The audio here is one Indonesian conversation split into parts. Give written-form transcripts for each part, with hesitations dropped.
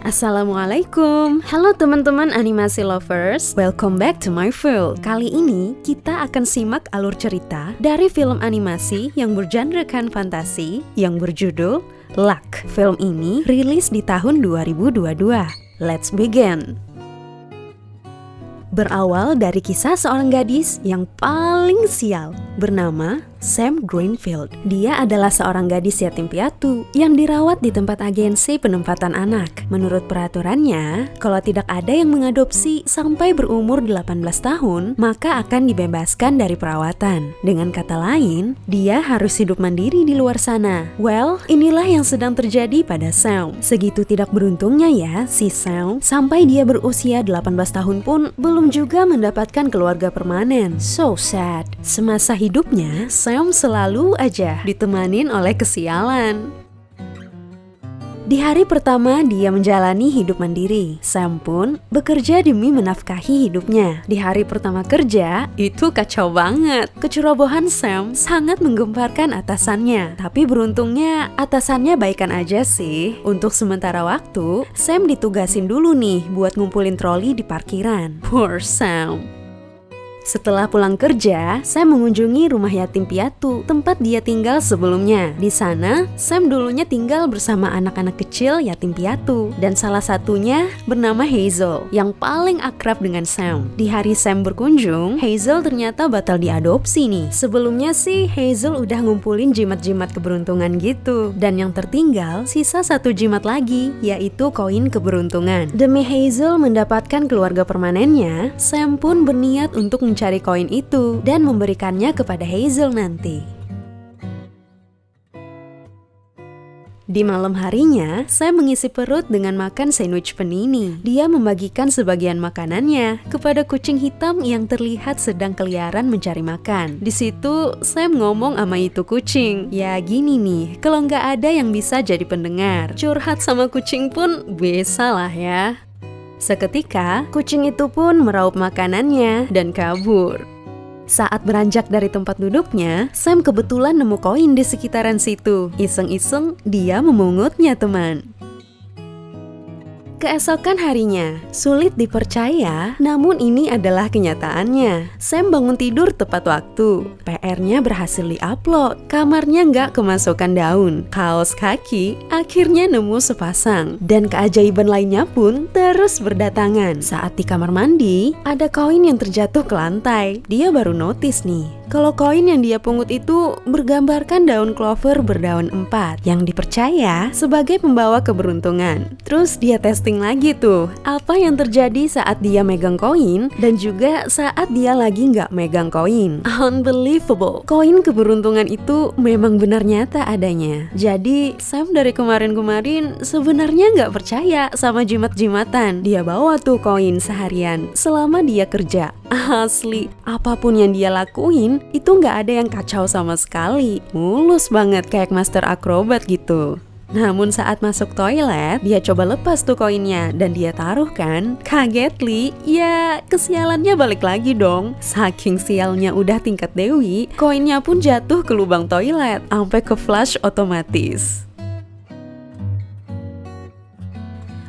Assalamualaikum. Halo teman-teman animasi lovers, welcome back to my world. Kali ini kita akan simak alur cerita dari film animasi yang bergenrekan fantasi yang berjudul Luck. Film ini rilis di tahun 2022. Let's begin. Berawal dari kisah seorang gadis yang paling sial bernama Sam Greenfield. Dia adalah seorang gadis yatim piatu yang dirawat di tempat agensi penempatan anak. Menurut peraturannya, kalau tidak ada yang mengadopsi sampai berumur 18 tahun, maka akan dibebaskan dari perawatan. Dengan kata lain, dia harus hidup mandiri di luar sana. Well, inilah yang sedang terjadi pada Sam. Segitu tidak beruntungnya ya si Sam, sampai dia berusia 18 tahun pun belum juga mendapatkan keluarga permanen. So sad. Semasa hidupnya, Sam selalu aja ditemanin oleh kesialan. Di hari pertama dia menjalani hidup mandiri, Sam pun bekerja demi menafkahi hidupnya. Di hari pertama kerja, itu kacau banget. Kecerobohan Sam sangat menggemparkan atasannya. Tapi beruntungnya atasannya baikan aja sih. Untuk sementara waktu, Sam ditugasin dulu nih buat ngumpulin troli di parkiran. Poor Sam. Setelah pulang kerja, Sam mengunjungi rumah yatim piatu, tempat dia tinggal sebelumnya. Di sana, Sam dulunya tinggal bersama anak-anak kecil yatim piatu, dan salah satunya bernama Hazel, yang paling akrab dengan Sam. Di hari Sam berkunjung, Hazel ternyata batal diadopsi nih. Sebelumnya sih, Hazel udah ngumpulin jimat-jimat keberuntungan gitu, dan yang tertinggal sisa satu jimat lagi, yaitu koin keberuntungan. Demi Hazel mendapatkan keluarga permanennya, Sam pun berniat untuk mencari koin itu dan memberikannya kepada Hazel nanti. Di malam harinya, Sam mengisi perut dengan makan sandwich panini. Dia membagikan sebagian makanannya kepada kucing hitam yang terlihat sedang keliaran mencari makan. Di situ, Sam ngomong sama itu kucing, ya gini nih, kalau nggak ada yang bisa jadi pendengar, curhat sama kucing pun bisa lah ya. Seketika, kucing itu pun meraup makanannya dan kabur. Saat beranjak dari tempat duduknya, Sam kebetulan nemu koin di sekitaran situ. Iseng-iseng, dia memungutnya, teman. Keesokan harinya, sulit dipercaya, namun ini adalah kenyataannya. Sam bangun tidur tepat waktu. PR-nya berhasil diupload. Kamarnya nggak kemasukan daun. Kaos kaki akhirnya nemu sepasang. Dan keajaiban lainnya pun terus berdatangan. Saat di kamar mandi, ada koin yang terjatuh ke lantai. Dia baru notice nih, kalau koin yang dia pungut itu bergambarkan daun clover berdaun 4 yang dipercaya sebagai pembawa keberuntungan. Terus dia testing lagi tuh, apa yang terjadi saat dia megang koin dan juga saat dia lagi nggak megang koin. Unbelievable, koin keberuntungan itu memang benar nyata adanya. Jadi Sam dari kemarin-kemarin sebenarnya nggak percaya sama jimat-jimatan. Dia bawa tuh koin seharian selama dia kerja. Asli, apapun yang dia lakuin itu nggak ada yang kacau sama sekali. Mulus banget kayak master akrobat gitu. Namun saat masuk toilet, dia coba lepas tuh koinnya dan dia taruh kan. Kagetly, ya kesialannya balik lagi dong. Saking sialnya udah tingkat dewi, koinnya pun jatuh ke lubang toilet, sampai ke flush otomatis.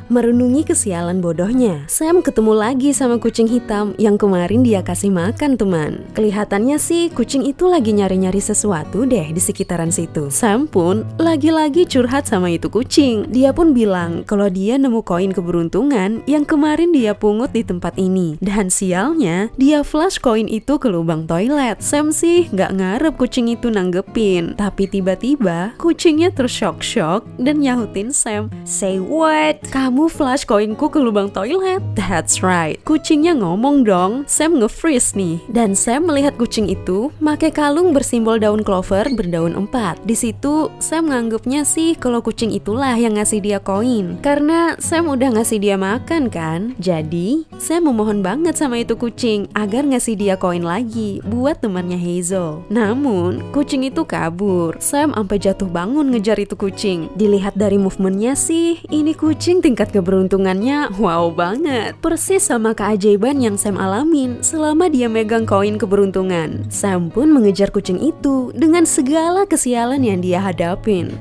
Merenungi kesialan bodohnya, Sam ketemu lagi sama kucing hitam yang kemarin dia kasih makan, teman. Kelihatannya sih kucing itu lagi nyari-nyari sesuatu deh di sekitaran situ. Sam pun lagi-lagi curhat sama itu kucing. Dia pun bilang kalau dia nemu koin keberuntungan yang kemarin dia pungut di tempat ini. Dan sialnya, dia flush koin itu ke lubang toilet. Sam sih nggak ngarep kucing itu nanggepin. Tapi tiba-tiba kucingnya tersyok-syok dan nyahutin Sam, "Say what? Kamu flash koinku ke lubang toilet?" That's right, kucingnya ngomong dong. Sam nge-freeze nih. Dan Sam melihat kucing itu pakai kalung bersimbol daun clover berdaun 4. Di situ Sam nganggepnya sih kalau kucing itulah yang ngasih dia koin, karena Sam udah ngasih dia makan kan. Jadi Sam memohon banget sama itu kucing agar ngasih dia koin lagi buat temannya Hazel. Namun kucing itu kabur. Sam sampai jatuh bangun ngejar itu kucing. Dilihat dari movementnya sih, ini kucing tingkat keberuntungannya wow banget. Persis sama keajaiban yang Sam alamin selama dia megang koin keberuntungan. Sam pun mengejar kucing itu dengan segala kesialan yang dia hadapin.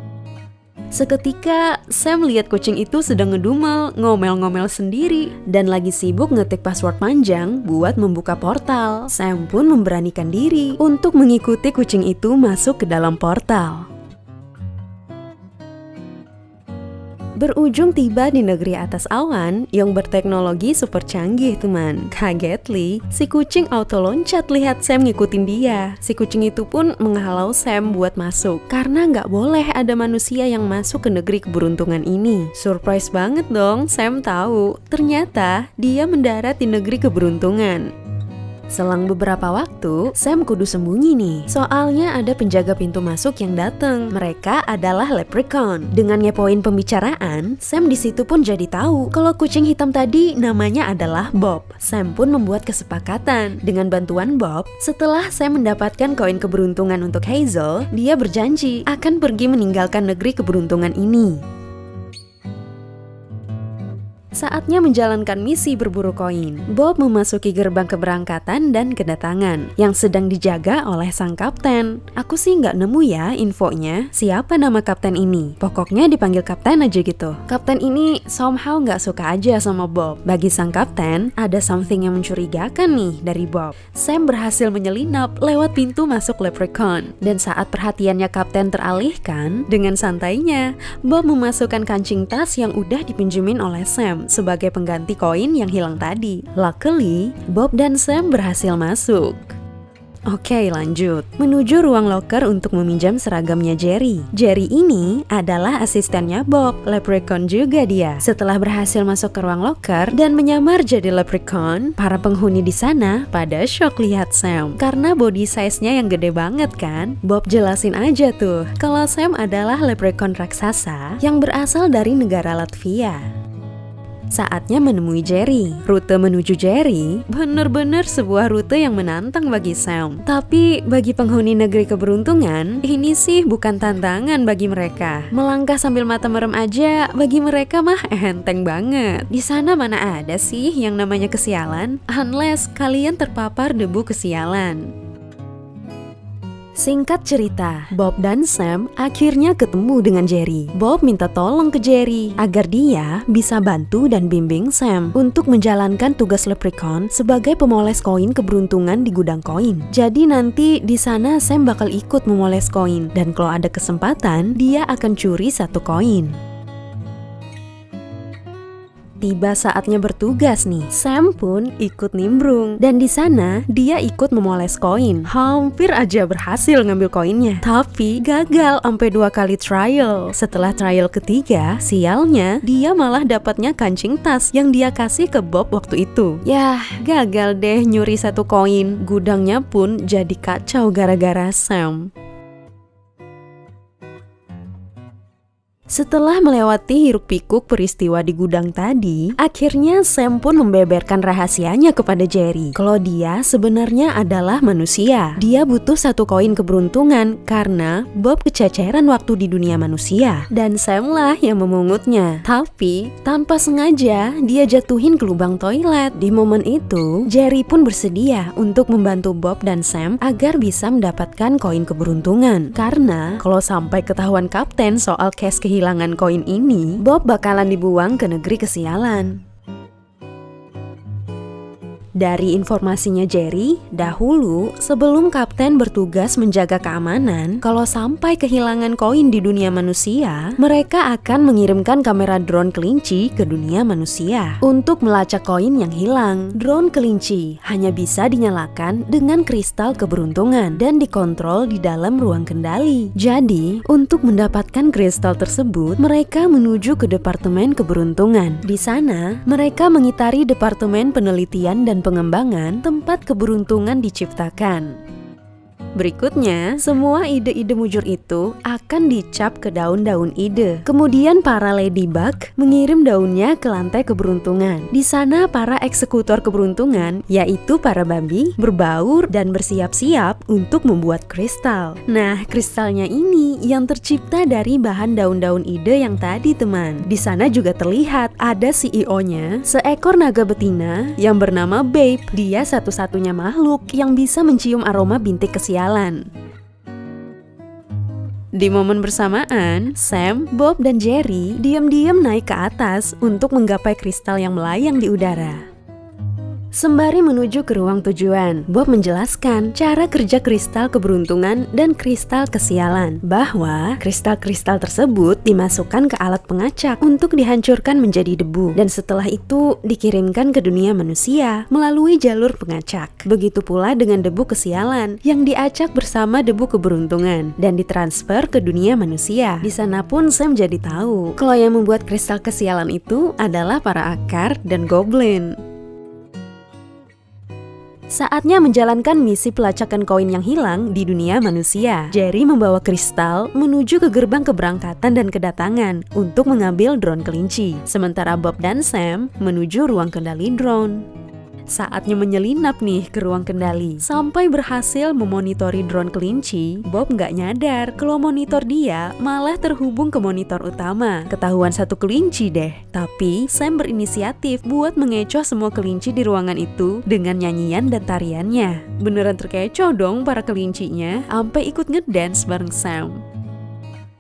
Seketika Sam lihat kucing itu sedang ngedumel, ngomel-ngomel sendiri, dan lagi sibuk ngetik password panjang buat membuka portal. Sam pun memberanikan diri untuk mengikuti kucing itu masuk ke dalam portal. Berujung tiba di negeri atas awan yang berteknologi super canggih, teman. Kagetly, si kucing auto loncat lihat Sam ngikutin dia. Si kucing itu pun menghalau Sam buat masuk karena nggak boleh ada manusia yang masuk ke negeri keberuntungan ini. Surprise banget dong, Sam tahu ternyata dia mendarat di negeri keberuntungan. Selang beberapa waktu, Sam kudu sembunyi nih. Soalnya ada penjaga pintu masuk yang datang. Mereka adalah leprechaun. Dengan ngepoin pembicaraan, Sam di situ pun jadi tahu kalau kucing hitam tadi namanya adalah Bob. Sam pun membuat kesepakatan. Dengan bantuan Bob, setelah Sam mendapatkan koin keberuntungan untuk Hazel, dia berjanji akan pergi meninggalkan negeri keberuntungan ini. Saatnya menjalankan misi berburu koin. Bob memasuki gerbang keberangkatan dan kedatangan yang sedang dijaga oleh sang kapten. Aku sih nggak nemu ya infonya siapa nama kapten ini. Pokoknya dipanggil kapten aja gitu. Kapten ini somehow nggak suka aja sama Bob. Bagi sang kapten, ada something yang mencurigakan nih dari Bob. Sam berhasil menyelinap lewat pintu masuk leprechaun. Dan saat perhatiannya kapten teralihkan, dengan santainya Bob memasukkan kancing tas yang udah dipinjemin oleh Sam sebagai pengganti koin yang hilang tadi. Luckily, Bob dan Sam berhasil masuk. Oke, lanjut. Menuju ruang locker untuk meminjam seragamnya Jerry. Jerry ini adalah asistennya Bob, leprechaun juga dia. Setelah berhasil masuk ke ruang locker dan menyamar jadi leprechaun, para penghuni di sana pada shock lihat Sam. Karena body size-nya yang gede banget kan. Bob jelasin aja tuh, kalau Sam adalah leprechaun raksasa yang berasal dari negara Latvia. Saatnya menemui Jerry. Rute menuju Jerry bener-bener sebuah rute yang menantang bagi Sam. Tapi bagi penghuni negeri keberuntungan, ini sih bukan tantangan bagi mereka. Melangkah sambil mata merem aja bagi mereka mah enteng banget. Di sana mana ada sih yang namanya kesialan, unless kalian terpapar debu kesialan. Singkat cerita, Bob dan Sam akhirnya ketemu dengan Jerry. Bob minta tolong ke Jerry agar dia bisa bantu dan bimbing Sam untuk menjalankan tugas leprechaun sebagai pemoles koin keberuntungan di gudang koin. Jadi nanti di sana Sam bakal ikut memoles koin dan kalau ada kesempatan dia akan curi satu koin. Tiba saatnya bertugas nih, Sam pun ikut nimbrung dan di sana dia ikut memoles koin. Hampir aja berhasil ngambil koinnya, tapi gagal sampai 2 kali trial. Setelah trial ketiga, sialnya dia malah dapatnya kancing tas yang dia kasih ke Bob waktu itu. Yah, gagal deh nyuri satu koin. Gudangnya pun jadi kacau gara-gara Sam. Setelah melewati hiruk-pikuk peristiwa di gudang tadi, akhirnya Sam pun membeberkan rahasianya kepada Jerry. Kalau dia sebenarnya adalah manusia. Dia butuh satu koin keberuntungan karena Bob kececeran waktu di dunia manusia. Dan Sam lah yang memungutnya. Tapi tanpa sengaja dia jatuhin ke lubang toilet. Di momen itu, Jerry pun bersedia untuk membantu Bob dan Sam agar bisa mendapatkan koin keberuntungan. Karena kalau sampai ketahuan kapten soal case kehilangan koin ini, Bob bakalan dibuang ke negeri kesialan. Dari informasinya Jerry, dahulu sebelum kapten bertugas menjaga keamanan, kalau sampai kehilangan koin di dunia manusia, mereka akan mengirimkan kamera drone kelinci ke dunia manusia untuk melacak koin yang hilang. Drone kelinci hanya bisa dinyalakan dengan kristal keberuntungan dan dikontrol di dalam ruang kendali. Jadi, untuk mendapatkan kristal tersebut, mereka menuju ke Departemen Keberuntungan. Di sana, mereka mengitari Departemen Penelitian dan Pengembangan tempat keberuntungan diciptakan. Berikutnya, semua ide-ide mujur itu akan dicap ke daun-daun ide. Kemudian para ladybug mengirim daunnya ke lantai keberuntungan. Di sana para eksekutor keberuntungan, yaitu para babi, berbaur dan bersiap-siap untuk membuat kristal. Nah, kristalnya ini yang tercipta dari bahan daun-daun ide yang tadi, teman. Di sana juga terlihat ada CEO-nya, seekor naga betina yang bernama Babe. Dia satu-satunya makhluk yang bisa mencium aroma bintik kesialan. Di momen bersamaan, Sam, Bob, dan Jerry diam-diam naik ke atas untuk menggapai kristal yang melayang di udara. Sembari menuju ke ruang tujuan, Bob menjelaskan cara kerja kristal keberuntungan dan kristal kesialan, bahwa kristal-kristal tersebut dimasukkan ke alat pengacak untuk dihancurkan menjadi debu, dan setelah itu dikirimkan ke dunia manusia melalui jalur pengacak. Begitu pula dengan debu kesialan yang diacak bersama debu keberuntungan dan ditransfer ke dunia manusia. Di sana pun Sam jadi tahu kalau yang membuat kristal kesialan itu adalah para akar dan goblin. Saatnya menjalankan misi pelacakan koin yang hilang di dunia manusia. Jerry membawa kristal menuju ke gerbang keberangkatan dan kedatangan untuk mengambil drone kelinci. Sementara Bob dan Sam menuju ruang kendali drone. Saatnya menyelinap nih ke ruang kendali. Sampai berhasil memonitori drone kelinci, Bob nggak nyadar kalau monitor dia malah terhubung ke monitor utama. Ketahuan satu kelinci deh. Tapi Sam berinisiatif buat mengecoh semua kelinci di ruangan itu dengan nyanyian dan tariannya. Beneran terkecoh dong para kelincinya, sampai ikut ngedance bareng Sam.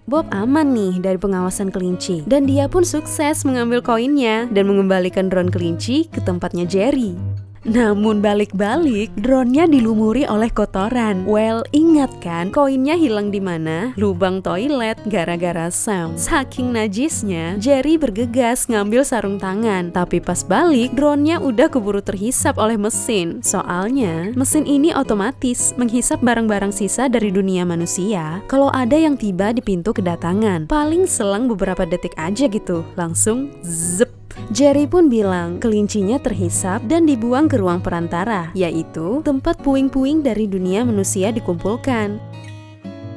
Bob aman nih dari pengawasan kelinci, dan dia pun sukses mengambil koinnya dan mengembalikan drone kelinci ke tempatnya Jerry. Namun balik-balik, drone-nya dilumuri oleh kotoran. Well, ingat kan koinnya hilang di mana? Lubang toilet gara-gara Sam. Saking najisnya, Jerry bergegas ngambil sarung tangan. Tapi pas balik, drone-nya udah keburu terhisap oleh mesin. Soalnya, mesin ini otomatis menghisap barang-barang sisa dari dunia manusia kalau ada yang tiba di pintu kedatangan. Paling selang beberapa detik aja gitu, langsung zep. Jerry pun bilang kelincinya terhisap dan dibuang ke ruang perantara, yaitu tempat puing-puing dari dunia manusia dikumpulkan.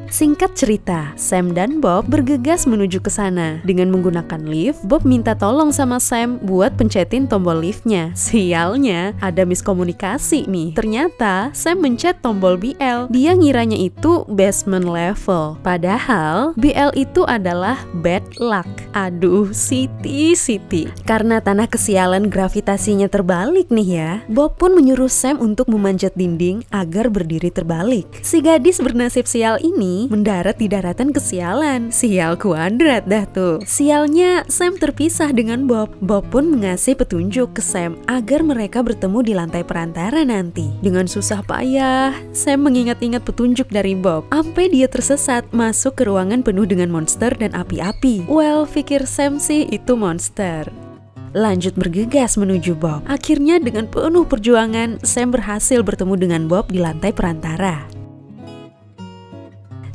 Singkat cerita, Sam dan Bob bergegas menuju ke sana. Dengan menggunakan lift, Bob minta tolong sama Sam buat pencetin tombol liftnya. Sialnya, ada miskomunikasi nih. Ternyata Sam mencet tombol BL. Dia ngiranya itu basement level. Padahal BL itu adalah bad luck. Aduh, Siti. Karena tanah kesialan gravitasinya terbalik nih ya, Bob pun menyuruh Sam untuk memanjat dinding agar berdiri terbalik. Si gadis bernasib sial ini mendarat di daratan kesialan. Sial kuadrat dah tuh. Sialnya, Sam terpisah dengan Bob. Bob pun mengasih petunjuk ke Sam agar mereka bertemu di lantai perantara nanti. Dengan susah payah, Sam mengingat-ingat petunjuk dari Bob. Sampai dia tersesat masuk ke ruangan penuh dengan monster dan api-api. Well, pikir Sam sih itu monster. Lanjut bergegas menuju Bob. Akhirnya dengan penuh perjuangan, Sam berhasil bertemu dengan Bob di lantai perantara.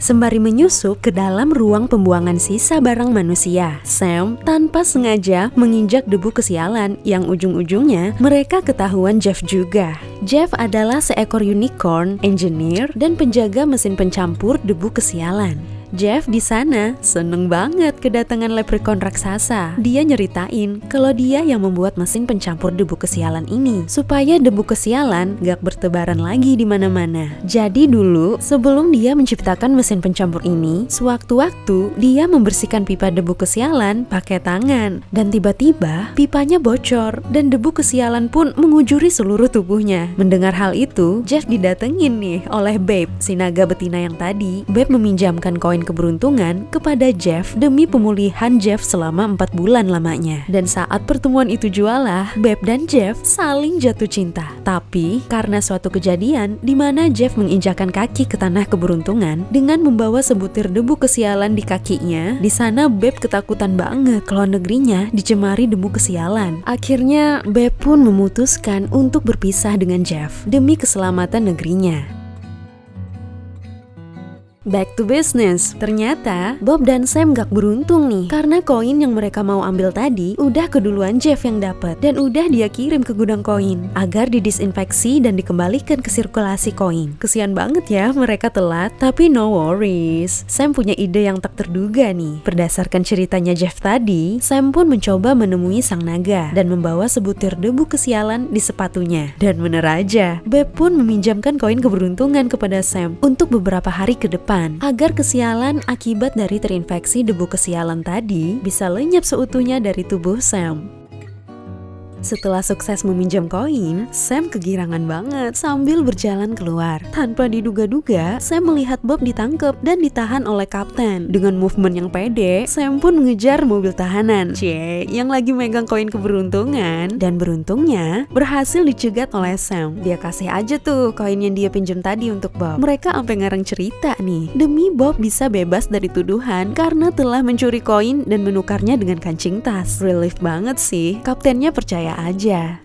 Sembari menyusup ke dalam ruang pembuangan sisa barang manusia, Sam tanpa sengaja menginjak debu kesialan yang ujung-ujungnya mereka ketahuan Jeff juga. Jeff adalah seekor unicorn, engineer, dan penjaga mesin pencampur debu kesialan. Jeff di sana seneng banget kedatangan leprechaun raksasa. Dia nyeritain kalau dia yang membuat mesin pencampur debu kesialan ini supaya debu kesialan gak bertebaran lagi di mana-mana. Jadi dulu sebelum dia menciptakan mesin pencampur ini, sewaktu-waktu dia membersihkan pipa debu kesialan pakai tangan, dan tiba-tiba pipanya bocor dan debu kesialan pun mengujuri seluruh tubuhnya. Mendengar hal itu, Jeff didatengin nih oleh Babe, si naga betina yang tadi. Babe meminjamkan koin keberuntungan kepada Jeff demi pemulihan Jeff selama 4 bulan lamanya. Dan saat pertemuan itu jualah, Babe dan Jeff saling jatuh cinta. Tapi karena suatu kejadian di mana Jeff menginjakan kaki ke tanah keberuntungan dengan membawa sebutir debu kesialan di kakinya, di sana Babe ketakutan banget kalau negerinya dicemari debu kesialan. Akhirnya Babe pun memutuskan untuk berpisah dengan Jeff demi keselamatan negerinya. Back to business. Ternyata Bob dan Sam gak beruntung nih, karena koin yang mereka mau ambil tadi udah keduluan Jeff yang dapat dan udah dia kirim ke gudang koin agar didisinfeksi dan dikembalikan ke sirkulasi koin. Kesian banget ya mereka telat, tapi no worries. Sam punya ide yang tak terduga nih. Berdasarkan ceritanya Jeff tadi, Sam pun mencoba menemui sang naga dan membawa sebutir debu kesialan di sepatunya. Dan bener aja, Babe pun meminjamkan koin keberuntungan kepada Sam untuk beberapa hari ke depan, agar kesialan akibat dari terinfeksi debu kesialan tadi bisa lenyap seutuhnya dari tubuh Sam. Setelah sukses meminjam koin, Sam kegirangan banget sambil berjalan keluar. Tanpa diduga-duga, Sam melihat Bob ditangkap dan ditahan oleh kapten. Dengan movement yang pede, Sam pun mengejar mobil tahanan yang lagi megang koin keberuntungan. Dan beruntungnya, berhasil dicegat oleh Sam. Dia kasih aja tuh koin yang dia pinjam tadi untuk Bob. Mereka sampai ngarang cerita nih, demi Bob bisa bebas dari tuduhan karena telah mencuri koin dan menukarnya dengan kancing tas. Relief banget sih, kaptennya percaya aja.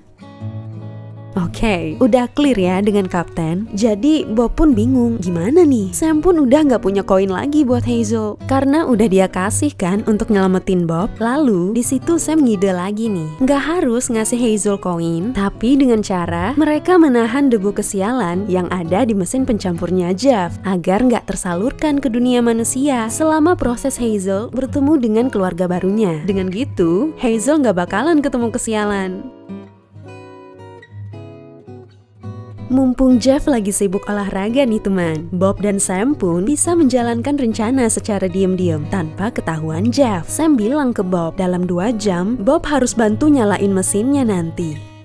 Oke, udah clear ya dengan kapten. Jadi Bob pun bingung, gimana nih? Sam pun udah gak punya koin lagi buat Hazel karena udah dia kasih kan untuk nyelamatin Bob. Lalu di situ Sam ngide lagi nih, gak harus ngasih Hazel koin, tapi dengan cara mereka menahan debu kesialan yang ada di mesin pencampurnya Jeff agar gak tersalurkan ke dunia manusia selama proses Hazel bertemu dengan keluarga barunya. Dengan gitu, Hazel gak bakalan ketemu kesialan. Mumpung Jeff lagi sibuk olahraga nih teman, Bob dan Sam pun bisa menjalankan rencana secara diam-diam tanpa ketahuan Jeff. Sam bilang ke Bob, dalam 2 jam Bob harus bantu nyalain mesinnya nanti.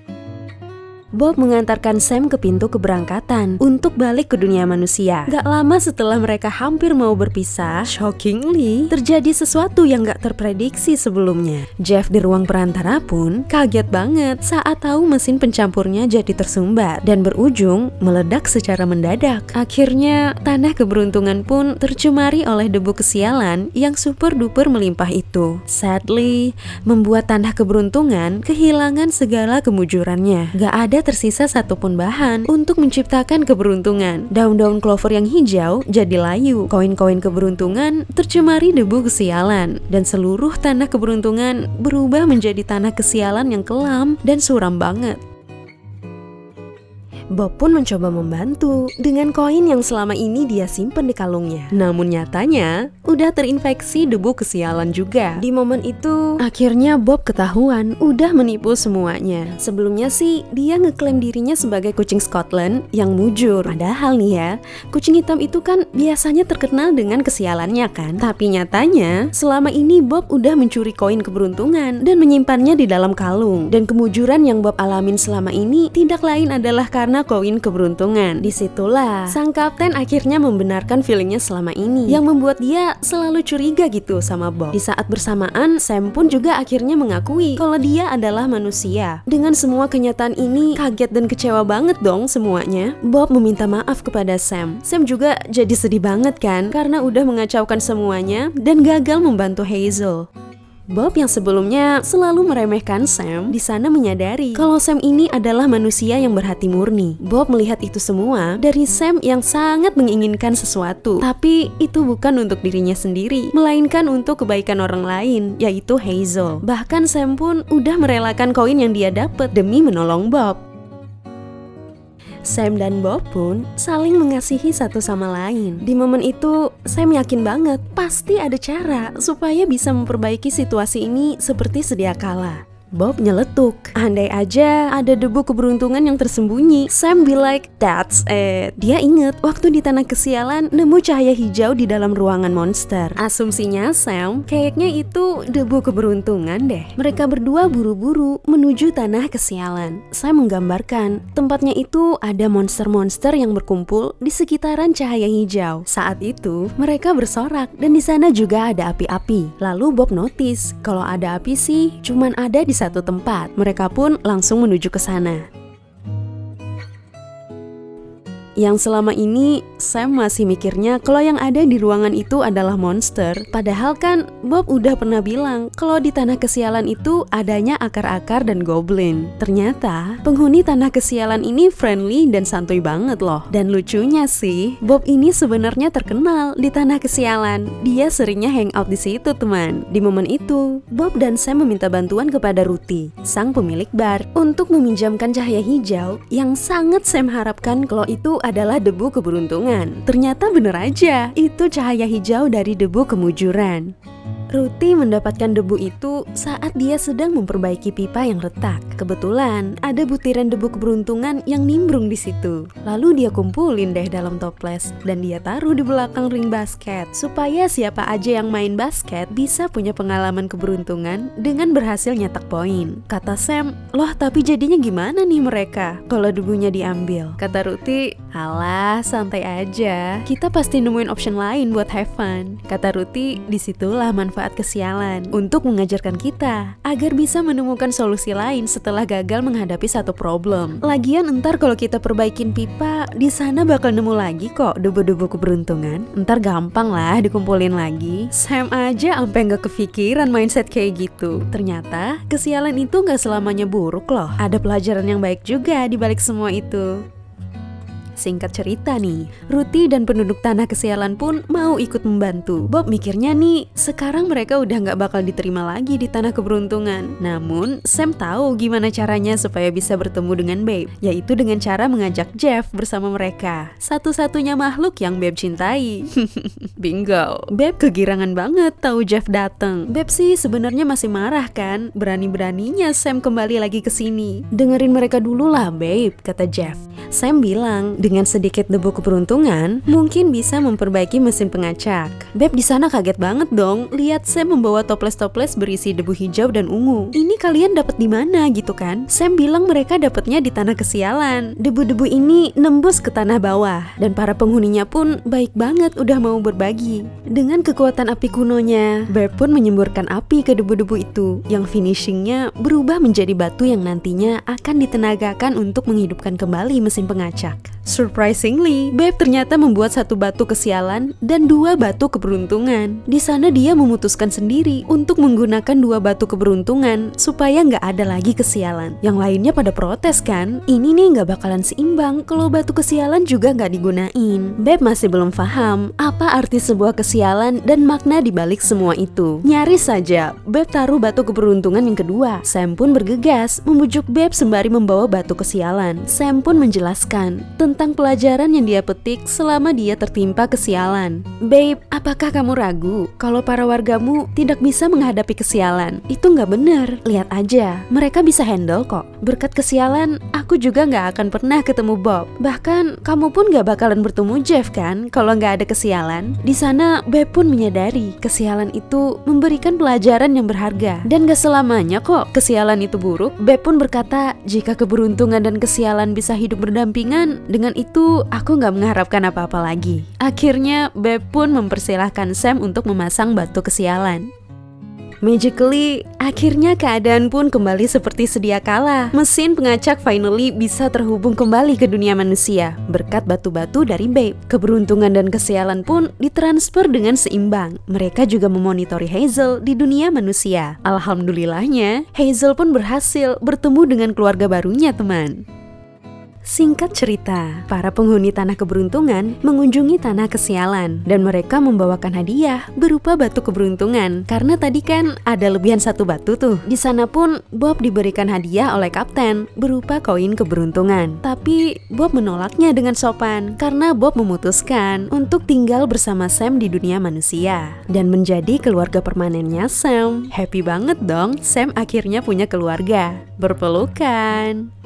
Bob mengantarkan Sam ke pintu keberangkatan untuk balik ke dunia manusia. Gak lama setelah mereka hampir mau berpisah, shockingly, terjadi sesuatu yang gak terprediksi sebelumnya. Jeff di ruang perantara pun kaget banget saat tahu mesin pencampurnya jadi tersumbat dan berujung meledak secara mendadak. Akhirnya, tanah keberuntungan pun tercemari oleh debu kesialan yang super duper melimpah itu. Sadly, membuat tanah keberuntungan kehilangan segala kemujurannya. Gak ada tersisa satupun bahan untuk menciptakan keberuntungan. Daun-daun clover yang hijau jadi layu, koin-koin keberuntungan tercemari debu kesialan, dan seluruh tanah keberuntungan berubah menjadi tanah kesialan yang kelam dan suram banget. Bob pun mencoba membantu dengan koin yang selama ini dia simpen di kalungnya. Namun nyatanya udah terinfeksi debu kesialan juga. Di momen itu akhirnya Bob ketahuan udah menipu semuanya. Sebelumnya sih dia ngeklaim dirinya sebagai kucing Scotland yang mujur. Padahal nih ya, kucing hitam itu kan biasanya terkenal dengan kesialannya kan. Tapi nyatanya selama ini Bob udah mencuri koin keberuntungan dan menyimpannya di dalam kalung. Dan kemujuran yang Bob alamin selama ini tidak lain adalah karena koin keberuntungan. Disitulah sang kapten akhirnya membenarkan feelingnya selama ini yang membuat dia selalu curiga gitu sama Bob. Di saat bersamaan, Sam pun juga akhirnya mengakui kalau dia adalah manusia. Dengan semua kenyataan ini, kaget dan kecewa banget dong semuanya. Bob meminta maaf kepada Sam. Sam juga jadi sedih banget kan karena udah mengacaukan semuanya dan gagal membantu Hazel. Bob yang sebelumnya selalu meremehkan Sam, di sana menyadari kalau Sam ini adalah manusia yang berhati murni. Bob melihat itu semua dari Sam yang sangat menginginkan sesuatu, tapi itu bukan untuk dirinya sendiri, melainkan untuk kebaikan orang lain, yaitu Hazel. Bahkan Sam pun udah merelakan koin yang dia dapat demi menolong Bob. Sam dan Bob pun saling mengasihi satu sama lain. Di momen itu, Sam yakin banget pasti ada cara supaya bisa memperbaiki situasi ini seperti sedia kala. Bob nyeletuk, andai aja ada debu keberuntungan yang tersembunyi. Sam be like, that's it. Dia inget waktu di tanah kesialan nemu cahaya hijau di dalam ruangan monster. Asumsinya Sam kayaknya itu debu keberuntungan deh. Mereka berdua buru-buru menuju tanah kesialan. Sam menggambarkan tempatnya itu ada monster-monster yang berkumpul di sekitaran cahaya hijau. Saat itu mereka bersorak dan di sana juga ada api-api. Lalu Bob notice kalau ada api sih cuman ada di satu tempat. Mereka pun langsung menuju ke sana. Yang selama ini Sam masih mikirnya kalau yang ada di ruangan itu adalah monster. Padahal kan Bob udah pernah bilang kalau di tanah kesialan itu adanya akar-akar dan goblin. Ternyata penghuni tanah kesialan ini friendly dan santuy banget loh. Dan lucunya sih, Bob ini sebenarnya terkenal di tanah kesialan. Dia seringnya hangout di situ teman. Di momen itu, Bob dan Sam meminta bantuan kepada Ruthie, sang pemilik bar, untuk meminjamkan cahaya hijau yang sangat Sam harapkan kalau itu adalah debu keberuntungan. Ternyata bener aja, itu cahaya hijau dari debu kemujuran. Ruti mendapatkan debu itu saat dia sedang memperbaiki pipa yang retak. Kebetulan ada butiran debu keberuntungan yang nimbrung di situ. Lalu dia kumpulin deh dalam toples dan dia taruh di belakang ring basket supaya siapa aja yang main basket bisa punya pengalaman keberuntungan dengan berhasil nyetak poin. Kata Sam, "Loh, tapi jadinya gimana nih mereka kalau debunya diambil?" Kata Ruti, "Alah, santai aja. Kita pasti nemuin option lain buat have fun." Kata Ruti, disitulah manfaat kesialan untuk mengajarkan kita agar bisa menemukan solusi lain setelah gagal menghadapi satu problem. Lagian entar kalau kita perbaikin pipa, di sana bakal nemu lagi kok debu-debu keberuntungan. Entar gampang lah dikumpulin lagi. Sam aja ampe gak kepikiran mindset kayak gitu. Ternyata kesialan itu gak selamanya buruk loh. Ada pelajaran yang baik juga di balik semua itu. Singkat cerita nih, Ruti dan penduduk tanah kesialan pun mau ikut membantu. Bob mikirnya nih, sekarang mereka udah gak bakal diterima lagi di tanah keberuntungan. Namun, Sam tahu gimana caranya supaya bisa bertemu dengan Babe, yaitu dengan cara mengajak Jeff bersama mereka. Satu-satunya makhluk yang Babe cintai. Bingo. Babe kegirangan banget tahu Jeff dateng. Babe sih sebenarnya masih marah kan, berani-beraninya Sam kembali lagi ke sini. "Dengerin mereka dulu lah, Babe," kata Jeff. Sam bilang, dengan sedikit debu keberuntungan, mungkin bisa memperbaiki mesin pengacak. Babe di sana kaget banget dong, lihat Sam membawa toples-toples berisi debu hijau dan ungu. "Ini kalian dapat di mana gitu kan?" Sam bilang mereka dapatnya di tanah kesialan. Debu-debu ini nembus ke tanah bawah, dan para penghuninya pun baik banget udah mau berbagi. Dengan kekuatan api kunonya, Babe pun menyemburkan api ke debu-debu itu, yang finishingnya berubah menjadi batu yang nantinya akan ditenagakan untuk menghidupkan kembali mesin pengacak. Surprisingly, Babe ternyata membuat satu batu kesialan dan 2 batu keberuntungan. Di sana dia memutuskan sendiri untuk menggunakan 2 batu keberuntungan supaya nggak ada lagi kesialan. Yang lainnya pada protes kan, ini nih nggak bakalan seimbang kalau batu kesialan juga nggak digunain. Babe masih belum paham apa arti sebuah kesialan dan makna dibalik semua itu. Nyaris saja, Babe taruh batu keberuntungan yang kedua. Sam pun bergegas membujuk Babe sembari membawa batu kesialan. Sam pun menjelaskan tentang pelajaran yang dia petik selama dia tertimpa kesialan. "Babe, apakah kamu ragu kalau para wargamu tidak bisa menghadapi kesialan? Itu nggak benar. Lihat aja, mereka bisa handle kok. Berkat kesialan, aku juga nggak akan pernah ketemu Bob. Bahkan kamu pun nggak bakalan bertemu Jeff kan kalau nggak ada kesialan." Di sana, Babe pun menyadari kesialan itu memberikan pelajaran yang berharga dan gak selamanya kok kesialan itu buruk. Babe pun berkata, "Jika keberuntungan dan kesialan bisa hidup berdampingan, dengan itu aku gak mengharapkan apa-apa lagi." Akhirnya Babe pun mempersilahkan Sam untuk memasang batu kesialan. Magically, akhirnya keadaan pun kembali seperti sedia kala. Mesin pengacak finally bisa terhubung kembali ke dunia manusia berkat batu-batu dari Babe. Keberuntungan dan kesialan pun ditransfer dengan seimbang. Mereka juga memonitori Hazel di dunia manusia. Alhamdulillahnya, Hazel pun berhasil bertemu dengan keluarga barunya, teman. Singkat cerita, para penghuni tanah keberuntungan mengunjungi tanah kesialan dan mereka membawakan hadiah berupa batu keberuntungan. Karena tadi kan ada lebihan 1 batu tuh. Di sana pun Bob diberikan hadiah oleh kapten berupa koin keberuntungan. Tapi Bob menolaknya dengan sopan karena Bob memutuskan untuk tinggal bersama Sam di dunia manusia dan menjadi keluarga permanennya Sam. Happy banget dong, Sam akhirnya punya keluarga. Berpelukan.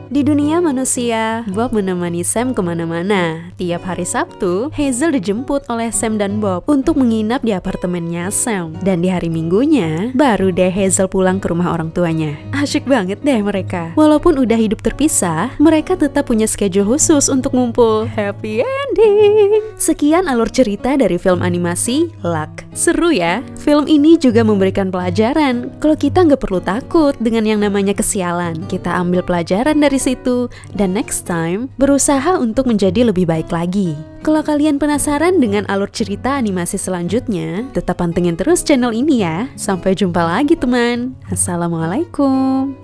Di dunia manusia, Bob menemani Sam kemana-mana. Tiap hari Sabtu, Hazel dijemput oleh Sam dan Bob untuk menginap di apartemennya Sam. Dan di hari Minggunya, baru deh Hazel pulang ke rumah orang tuanya. Asyik banget deh mereka. Walaupun udah hidup terpisah, mereka tetap punya schedule khusus untuk ngumpul. Happy ending! Sekian alur cerita dari film animasi Luck. Seru ya? Film ini juga memberikan pelajaran kalau kita nggak perlu takut dengan yang namanya kesialan. Kita ambil pelajaran dari situ dan next time berusaha untuk menjadi lebih baik lagi. Kalau kalian penasaran dengan alur cerita animasi selanjutnya, tetap pantengin terus channel ini ya. Sampai jumpa lagi teman. Assalamualaikum.